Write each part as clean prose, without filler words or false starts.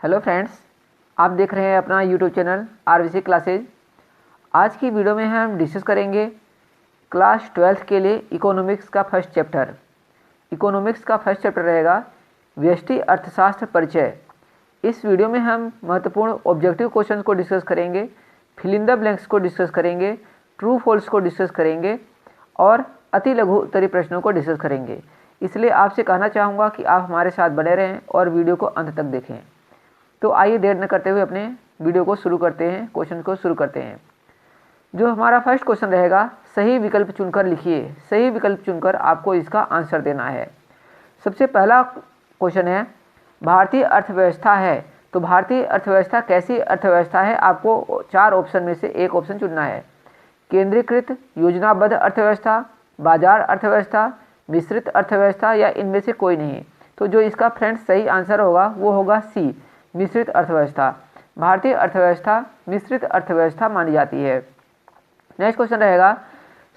Hello friends, आप देख रहे हैं अपना यूट्यूब चैनल आरवीसी क्लासेज। आज की वीडियो में हम डिस्कस करेंगे क्लास 12th के लिए इकोनॉमिक्स का फर्स्ट चैप्टर। इकोनॉमिक्स का फर्स्ट चैप्टर रहेगा व्यष्टि अर्थशास्त्र परिचय। इस वीडियो में हम महत्वपूर्ण ऑब्जेक्टिव क्वेश्चन को डिस्कस करेंगे, फिल इन द ब्लैंक्स को डिस्कस करेंगे, ट्रू फॉल्स को डिस्कस करेंगे और अति लघु उत्तरीय प्रश्नों को डिस्कस करेंगे। इसलिए आपसे कहना चाहूँगा कि आप हमारे साथ बने रहें और वीडियो को अंत तक देखें। तो आइए देर न करते हुए अपने वीडियो को शुरू करते हैं, क्वेश्चन को शुरू करते हैं। जो हमारा फर्स्ट क्वेश्चन रहेगा, सही विकल्प चुनकर लिखिए। सही विकल्प चुनकर आपको इसका आंसर देना है। सबसे पहला क्वेश्चन है, भारतीय अर्थव्यवस्था है तो भारतीय अर्थव्यवस्था कैसी अर्थव्यवस्था है? आपको 4 ऑप्शन में से एक ऑप्शन चुनना है। केंद्रीकृत योजनाबद्ध अर्थव्यवस्था, बाजार अर्थव्यवस्था, मिश्रित अर्थव्यवस्था या इनमें से कोई नहीं। तो जो इसका फ्रेंड्स सही आंसर होगा वो होगा सी, मिश्रित अर्थव्यवस्था। भारतीय अर्थव्यवस्था मिश्रित अर्थव्यवस्था मानी जाती है। नेक्स्ट क्वेश्चन रहेगा,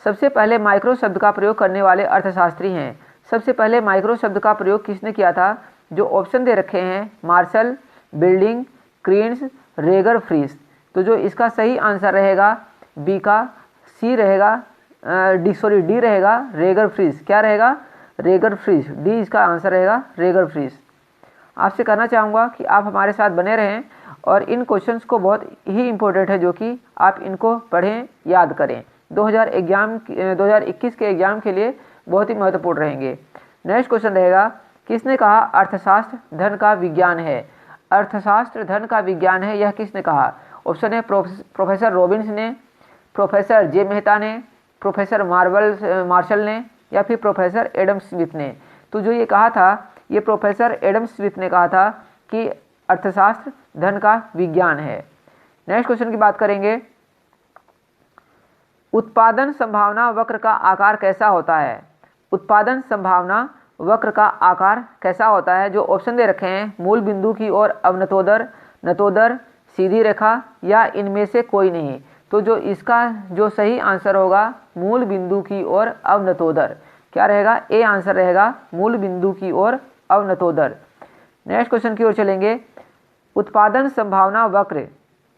सबसे पहले माइक्रो शब्द का प्रयोग करने वाले अर्थशास्त्री हैं। सबसे पहले माइक्रो शब्द का प्रयोग किसने किया था? जो ऑप्शन दे रखे हैं, मार्शल, बिल्डिंग, क्रीन्स, रेगर फ्रीस। तो जो इसका सही आंसर रहेगा बी का सी रहेगा, डी रहेगा रेगर फ्रीस। क्या रहेगा? रेगर फ्रीस। डी इसका आंसर रहेगा रेगर फ्रीस। आपसे कहना चाहूँगा कि आप हमारे साथ बने रहें और इन क्वेश्चंस को बहुत ही इम्पोर्टेंट है, जो कि आप इनको पढ़ें, याद करें। 2021 के एग्ज़ाम के लिए बहुत ही महत्वपूर्ण रहेंगे। नेक्स्ट क्वेश्चन रहेगा, किसने कहा अर्थशास्त्र धन का विज्ञान है? अर्थशास्त्र धन का विज्ञान है, यह किसने कहा? ऑप्शन है प्रोफेसर रॉबिन्स ने, प्रोफेसर जे मेहता ने, प्रोफेसर मार्शल ने या फिर प्रोफेसर एडम स्मिथ ने। तो जो ये कहा था, ये प्रोफेसर एडम स्मिथ ने कहा था कि अर्थशास्त्र धन का विज्ञान है। नेक्स्ट क्वेश्चन की बात करेंगे, उत्पादन संभावना वक्र का आकार कैसा होता है? उत्पादन संभावना वक्र का आकार कैसा होता है? जो ऑप्शन दे रखे हैं, मूल बिंदु की ओर अवनतोदर, नतोदर, सीधी रेखा या इनमें से कोई नहीं। तो जो इसका जो सही आंसर होगा, मूल बिंदु की ओर अवनतोदर। क्या रहेगा? ए आंसर रहेगा, मूल बिंदु की ओर अवनतोदर। नेक्स्ट क्वेश्चन की ओर चलेंगे, उत्पादन संभावना वक्र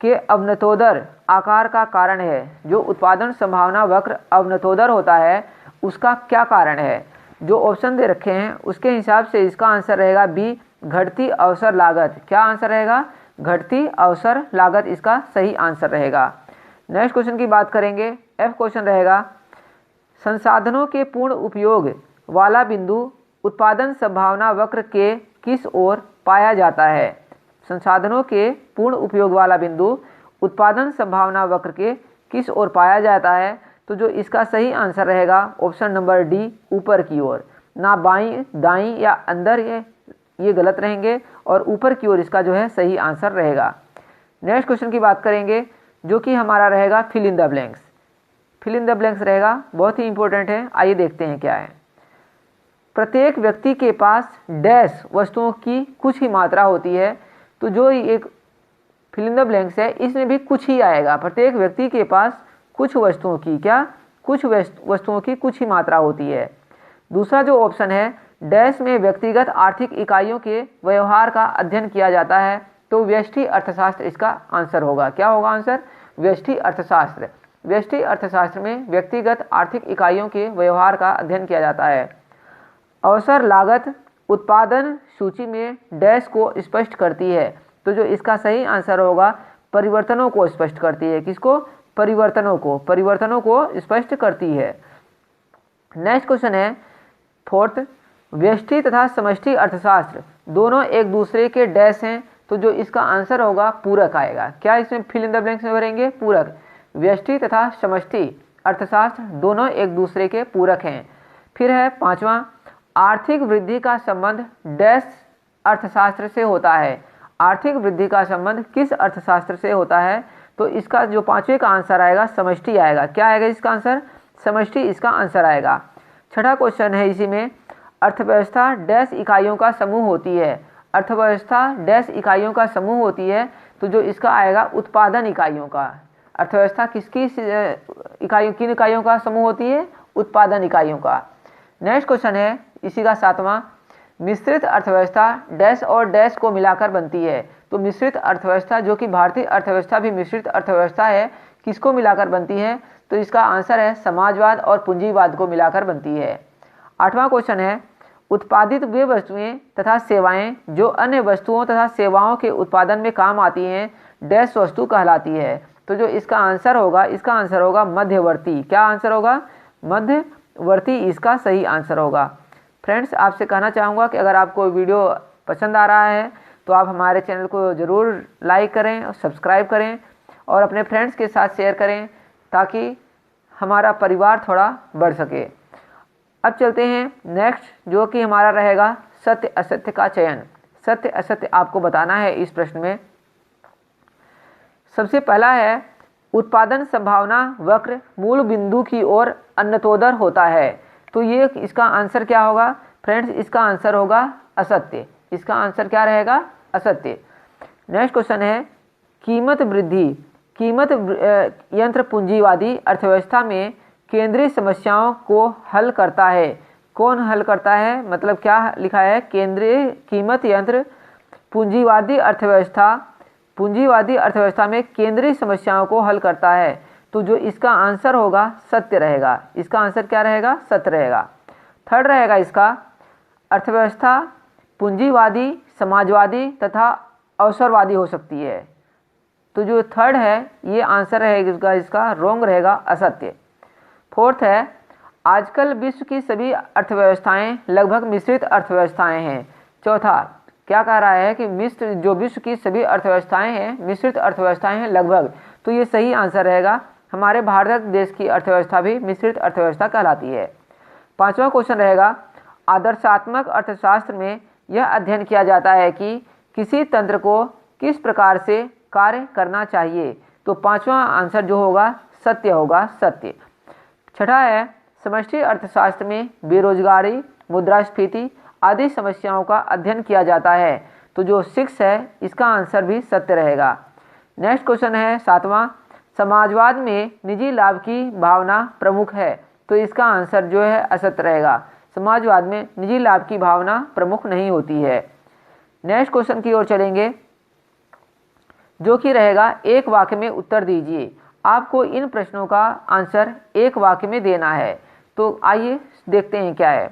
के अवनतोदर आकार का कारण है। जो उत्पादन संभावना वक्र अवनतोदर होता है उसका क्या कारण है? जो ऑप्शन दे रखे हैं उसके हिसाब से इसका आंसर रहेगा बी, घटती अवसर लागत। क्या आंसर रहेगा? घटती अवसर लागत इसका सही आंसर रहेगा। नेक्स्ट क्वेश्चन की बात करेंगे, एफ क्वेश्चन रहेगा, संसाधनों के पूर्ण उपयोग वाला बिंदु उत्पादन संभावना वक्र के किस ओर पाया जाता है? संसाधनों के पूर्ण उपयोग वाला बिंदु उत्पादन संभावना वक्र के किस ओर पाया जाता है? तो जो इसका सही आंसर रहेगा ऑप्शन नंबर डी, ऊपर की ओर। ना बाईं, दाईं या अंदर, ये गलत रहेंगे और ऊपर की ओर इसका जो है सही आंसर रहेगा। नेक्स्ट क्वेश्चन की बात करेंगे, जो कि हमारा रहेगा fill in the blanks. Fill in the blanks रहेगा, बहुत ही इंपॉर्टेंट है। आइए देखते हैं क्या है। प्रत्येक व्यक्ति के पास डैश वस्तुओं की कुछ ही मात्रा होती है। तो जो एक फिल इन द ब्लैंक्स है इसमें भी कुछ ही आएगा। प्रत्येक व्यक्ति के पास कुछ वस्तुओं की, क्या? कुछ वस्तुओं की कुछ ही मात्रा होती है। दूसरा जो ऑप्शन है, डैश में व्यक्तिगत आर्थिक इकाइयों के व्यवहार का अध्ययन किया जाता है। तो व्यष्टि अर्थशास्त्र इसका आंसर होगा। क्या होगा आंसर? व्यष्टि अर्थशास्त्र। व्यष्टि अर्थशास्त्र में व्यक्तिगत आर्थिक इकाइयों के व्यवहार का अध्ययन किया जाता है। अवसर लागत उत्पादन सूची में डैश को स्पष्ट करती है। तो जो इसका सही आंसर होगा, परिवर्तनों को स्पष्ट करती है। किसको? परिवर्तनों को स्पष्ट करती है। नेक्स्ट क्वेश्चन है फोर्थ, व्यष्टि तथा समष्टि अर्थशास्त्र दोनों एक दूसरे के डैश हैं। तो जो इसका आंसर होगा पूरक आएगा। क्या इसमें फिल इन द ब्लैंक्स में भरेंगे? पूरक। व्यष्टि तथा समष्टि अर्थशास्त्र दोनों एक दूसरे के पूरक हैं। फिर है पांचवा, आर्थिक वृद्धि का संबंध डैश अर्थशास्त्र से होता है। आर्थिक वृद्धि का संबंध किस अर्थशास्त्र से होता है? तो इसका जो पांचवे का आंसर आएगा समष्टि आएगा। क्या आएगा इसका आंसर? समष्टि इसका आंसर आएगा। छठा क्वेश्चन है इसी में, अर्थव्यवस्था डैश इकाइयों का समूह होती है। अर्थव्यवस्था डैश इकाइयों का समूह होती है। तो जो इसका आएगा उत्पादन इकाइयों का। अर्थव्यवस्था किसकी इकाइयों, किन इकाइयों का समूह होती है? उत्पादन इकाइयों का। नेक्स्ट क्वेश्चन है इसी का सातवां, मिश्रित अर्थव्यवस्था डैश और डैश को मिलाकर बनती है। तो मिश्रित अर्थव्यवस्था, जो कि भारतीय अर्थव्यवस्था भी मिश्रित अर्थव्यवस्था है, किसको मिलाकर बनती है? तो इसका आंसर है समाजवाद और पूंजीवाद को मिलाकर बनती है। 8वां क्वेश्चन है, उत्पादित वे वस्तुएं तथा सेवाएं जो अन्य वस्तुओं तथा सेवाओं के उत्पादन में काम आती हैं डैश वस्तु कहलाती है। तो जो इसका आंसर होगा मध्यवर्ती। क्या आंसर होगा? मध्यवर्ती इसका सही आंसर होगा। फ्रेंड्स, आपसे कहना चाहूँगा कि अगर आपको वीडियो पसंद आ रहा है तो आप हमारे चैनल को ज़रूर लाइक करें और सब्सक्राइब करें और अपने फ्रेंड्स के साथ शेयर करें ताकि हमारा परिवार थोड़ा बढ़ सके। अब चलते हैं नेक्स्ट, जो कि हमारा रहेगा सत्य असत्य का चयन। सत्य असत्य आपको बताना है इस प्रश्न में। सबसे पहला है, उत्पादन संभावना वक्र मूल बिंदु की ओर अन्यतोदर होता है। तो ये इसका आंसर क्या होगा? फ्रेंड्स, इसका आंसर होगा असत्य। इसका आंसर क्या रहेगा? असत्य। नेक्स्ट क्वेश्चन है, कीमत वृद्धि कीमत यंत्र पूंजीवादी अर्थव्यवस्था में केंद्रीय समस्याओं को हल करता है। कौन हल करता है? मतलब क्या लिखा है? केंद्रीय कीमत यंत्र पूंजीवादी अर्थव्यवस्था में केंद्रीय समस्याओं को हल करता है। तो जो इसका आंसर होगा सत्य रहेगा। इसका आंसर क्या रहेगा? सत्य रहेगा। थर्ड रहेगा इसका, अर्थव्यवस्था पूंजीवादी, समाजवादी तथा अवसरवादी हो सकती है। तो जो थर्ड है ये आंसर रहेगा इसका रॉन्ग रहेगा, असत्य। फोर्थ है, आजकल विश्व की सभी अर्थव्यवस्थाएं लगभग मिश्रित अर्थव्यवस्थाएं हैं। चौथा क्या कह रहा है कि विश्व की सभी अर्थव्यवस्थाएं हैं मिश्रित अर्थव्यवस्थाएं हैं लगभग। तो ये सही आंसर रहेगा। हमारे भारत देश की अर्थव्यवस्था भी मिश्रित अर्थव्यवस्था कहलाती है। 5वां क्वेश्चन रहेगा, आदर्शात्मक अर्थशास्त्र में यह अध्ययन किया जाता है कि किसी तंत्र को किस प्रकार से कार्य करना चाहिए। तो 5वां आंसर जो होगा सत्य होगा, सत्य। छठा है, समष्टि अर्थशास्त्र में बेरोजगारी, मुद्रास्फीति आदि समस्याओं का अध्ययन किया जाता है। तो जो 6 है इसका आंसर भी सत्य रहेगा। नेक्स्ट क्वेश्चन है 7वां, समाजवाद में निजी लाभ की भावना प्रमुख है। तो इसका आंसर जो है असत्य रहेगा। समाजवाद में निजी लाभ की भावना प्रमुख नहीं होती है। नेक्स्ट क्वेश्चन की ओर चलेंगे, जो कि रहेगा एक वाक्य में उत्तर दीजिए। आपको इन प्रश्नों का आंसर एक वाक्य में देना है। तो आइए देखते हैं क्या है।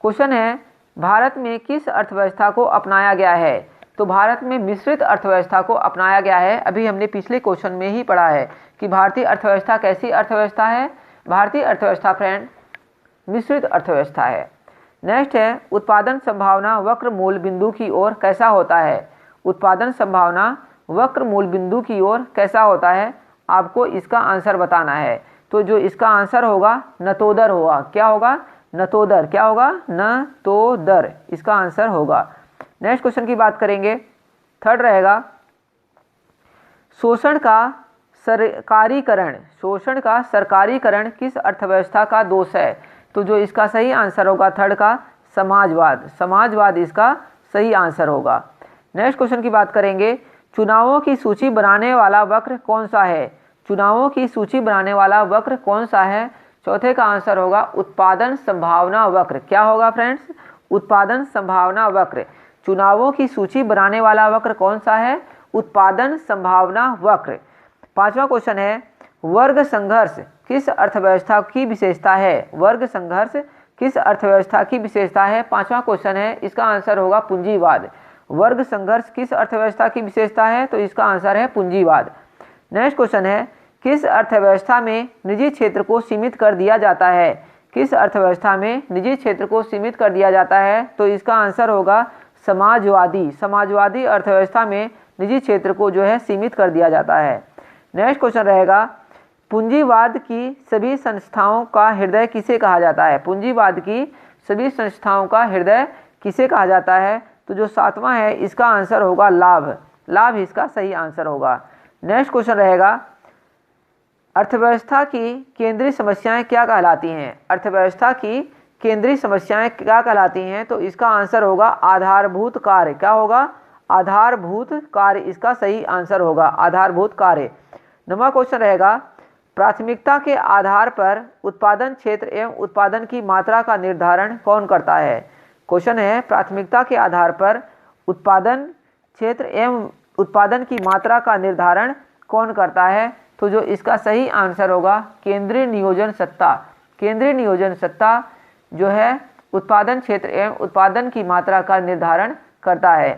क्वेश्चन है, भारत में किस अर्थव्यवस्था को अपनाया गया है? तो भारत में मिश्रित अर्थव्यवस्था को अपनाया गया है। अभी हमने पिछले क्वेश्चन में ही पढ़ा है कि भारतीय अर्थव्यवस्था कैसी अर्थव्यवस्था है। भारतीय अर्थव्यवस्था फ्रेंड मिश्रित अर्थव्यवस्था है। नेक्स्ट है, उत्पादन संभावना वक्र मूल बिंदु की ओर कैसा होता है? उत्पादन संभावना वक्र मूल बिंदु की ओर कैसा होता है? आपको इसका आंसर बताना है। तो जो इसका आंसर होगा नतोदर होगा। क्या होगा? नतोदर। क्या होगा? नतोदर इसका आंसर होगा। नेक्स्ट क्वेश्चन की बात करेंगे। थर्ड रहेगा, शोषण का सरकारीकरण किस अर्थव्यवस्था का दोष है? तो जो इसका सही आंसर होगा थर्ड का समाजवाद इसका सही आंसर होगा। नेक्स्ट क्वेश्चन की बात करेंगे, चुनावों की सूची बनाने वाला वक्र कौन सा है? चुनावों की सूची बनाने वाला वक्र कौन सा है? चौथे का आंसर होगा उत्पादन संभावना वक्र। क्या होगा फ्रेंड्स? उत्पादन संभावना वक्र। चुनावों की सूची बनाने वाला वक्र कौन सा है? उत्पादन संभावना वक्र। 5वां क्वेश्चन है, वर्ग संघर्ष किस अर्थव्यवस्था की विशेषता है? वर्ग संघर्ष किस अर्थव्यवस्था की विशेषता है? 5वां क्वेश्चन है, इसका आंसर होगा पूंजीवाद। वर्ग संघर्ष किस अर्थव्यवस्था की विशेषता है? तो इसका आंसर है पूंजीवाद। नेक्स्ट क्वेश्चन है, किस अर्थव्यवस्था में निजी क्षेत्र को सीमित कर दिया जाता है? किस अर्थव्यवस्था में निजी क्षेत्र को सीमित कर दिया जाता है? तो इसका आंसर होगा समाजवादी अर्थव्यवस्था में निजी क्षेत्र को जो है सीमित कर दिया जाता है। नेक्स्ट क्वेश्चन रहेगा, पूंजीवाद की सभी संस्थाओं का हृदय किसे कहा जाता है? पूंजीवाद की सभी संस्थाओं का हृदय किसे कहा जाता है? तो जो 7वां है इसका आंसर होगा लाभ इसका सही आंसर होगा। नेक्स्ट क्वेश्चन रहेगा, अर्थव्यवस्था की केंद्रीय समस्याएं क्या कहलाती हैं? अर्थव्यवस्था की केंद्रीय समस्याएं क्या कहलाती हैं? तो इसका आंसर होगा आधारभूत कार्य। क्या होगा? आधारभूत कार्य इसका सही आंसर होगा, आधारभूत कार्य। 9वां क्वेश्चन रहेगा, प्राथमिकता के आधार पर उत्पादन क्षेत्र एवं उत्पादन की मात्रा का निर्धारण कौन करता है? क्वेश्चन है प्राथमिकता के आधार पर उत्पादन क्षेत्र एवं उत्पादन की मात्रा का निर्धारण कौन करता है? तो जो इसका सही आंसर होगा केंद्रीय नियोजन सत्ता। केंद्रीय नियोजन सत्ता जो है उत्पादन क्षेत्र एवं उत्पादन की मात्रा का निर्धारण करता है।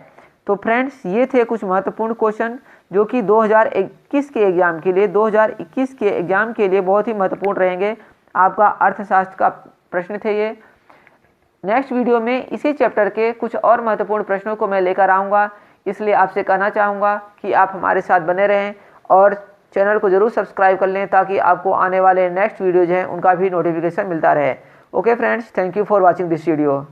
तो फ्रेंड्स ये थे कुछ महत्वपूर्ण क्वेश्चन जो कि 2021 के एग्जाम के लिए बहुत ही महत्वपूर्ण रहेंगे। आपका अर्थशास्त्र का प्रश्न थे ये। नेक्स्ट वीडियो में इसी चैप्टर के कुछ और महत्वपूर्ण प्रश्नों को मैं लेकर आऊँगा, इसलिए आपसे कहना चाहूँगा कि आप हमारे साथ बने रहें और चैनल को जरूर सब्सक्राइब कर लें ताकि आपको आने वाले नेक्स्ट वीडियोज हैं उनका भी नोटिफिकेशन मिलता रहे। Okay friends, thank you for watching this video.